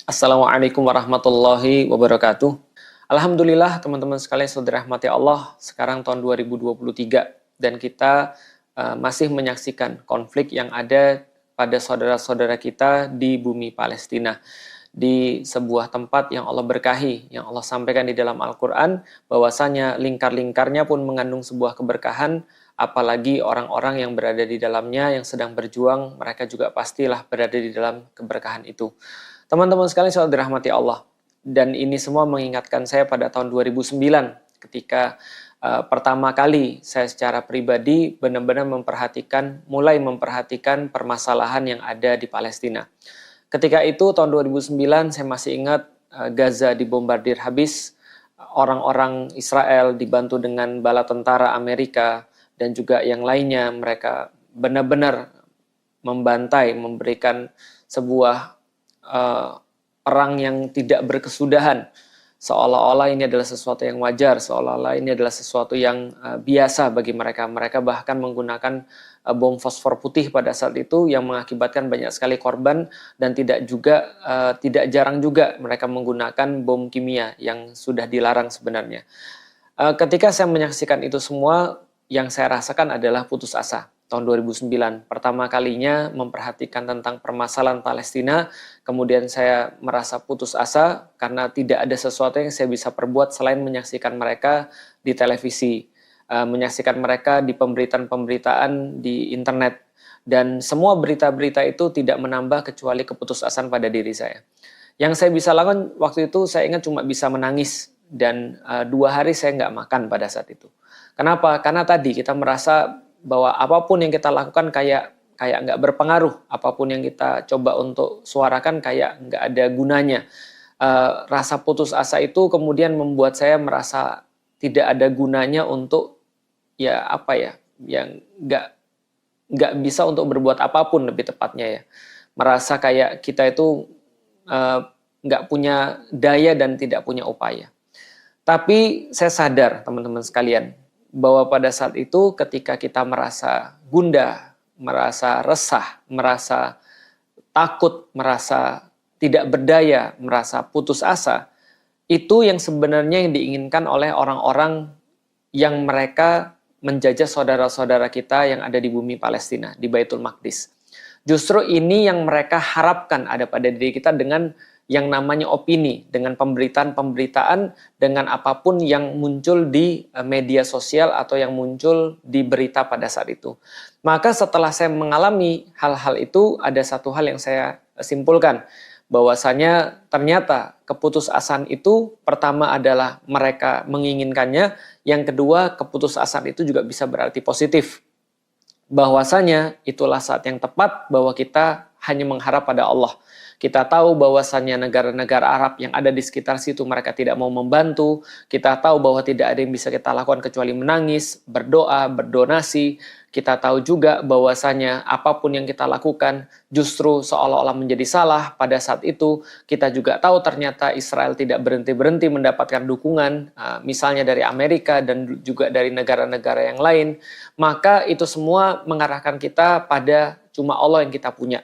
Assalamualaikum warahmatullahi wabarakatuh. Alhamdulillah teman-teman sekalian saudara rahmati Allah, sekarang tahun 2023 dan kita masih menyaksikan konflik yang ada pada saudara-saudara kita di bumi Palestina. Di sebuah tempat yang Allah berkahi, yang Allah sampaikan di dalam Al-Quran, bahwasanya lingkar-lingkarnya pun mengandung sebuah keberkahan, apalagi orang-orang yang berada di dalamnya yang sedang berjuang, mereka juga pastilah berada di dalam keberkahan itu. Teman-teman sekalian selalu dirahmati Allah. Dan ini semua mengingatkan saya pada tahun 2009 ketika pertama kali saya secara pribadi benar-benar mulai memperhatikan permasalahan yang ada di Palestina. Ketika itu tahun 2009 saya masih ingat Gaza dibombardir habis, orang-orang Israel dibantu dengan bala tentara Amerika dan juga yang lainnya, mereka benar-benar membantai, memberikan sebuah perang yang tidak berkesudahan, seolah-olah ini adalah sesuatu yang wajar, seolah-olah ini adalah sesuatu yang biasa bagi mereka. Mereka bahkan menggunakan bom fosfor putih pada saat itu yang mengakibatkan banyak sekali korban, dan tidak jarang juga mereka menggunakan bom kimia yang sudah dilarang sebenarnya. Ketika saya menyaksikan itu semua, yang saya rasakan adalah putus asa. Tahun 2009, pertama kalinya memperhatikan tentang permasalahan Palestina, kemudian saya merasa putus asa karena tidak ada sesuatu yang saya bisa perbuat selain menyaksikan mereka di televisi, menyaksikan mereka di pemberitaan-pemberitaan di internet, dan semua berita-berita itu tidak menambah kecuali keputusasaan pada diri saya. Yang saya bisa lakukan waktu itu, saya ingat cuma bisa menangis, dan 2 hari saya nggak makan pada saat itu. Kenapa? Karena tadi kita merasa bahwa apapun yang kita lakukan kayak nggak berpengaruh, apapun yang kita coba untuk suarakan kayak nggak ada gunanya. Rasa putus asa itu kemudian membuat saya merasa tidak ada gunanya untuk yang nggak bisa untuk berbuat apapun, lebih tepatnya ya. Merasa kayak kita itu nggak punya daya dan tidak punya upaya. Tapi saya sadar teman-teman sekalian, bahwa pada saat itu ketika kita merasa gundah, merasa resah, merasa takut, merasa tidak berdaya, merasa putus asa, itu yang sebenarnya yang diinginkan oleh orang-orang yang mereka menjajah saudara-saudara kita yang ada di bumi Palestina, di Baitul Maqdis. Justru ini yang mereka harapkan ada pada diri kita dengan yang namanya opini, dengan pemberitaan-pemberitaan, dengan apapun yang muncul di media sosial atau yang muncul di berita pada saat itu. Maka setelah saya mengalami hal-hal itu, ada satu hal yang saya simpulkan, bahwasanya ternyata keputusasaan itu pertama adalah mereka menginginkannya, yang kedua keputusasaan itu juga bisa berarti positif. Bahwasanya itulah saat yang tepat bahwa kita hanya mengharap pada Allah. Kita tahu bahwasannya negara-negara Arab yang ada di sekitar situ mereka tidak mau membantu. Kita tahu bahwa tidak ada yang bisa kita lakukan kecuali menangis, berdoa, berdonasi. Kita tahu juga bahwasannya apapun yang kita lakukan justru seolah-olah menjadi salah. Pada saat itu kita juga tahu ternyata Israel tidak berhenti-berhenti mendapatkan dukungan, misalnya dari Amerika dan juga dari negara-negara yang lain. Maka itu semua mengarahkan kita pada cuma Allah yang kita punya.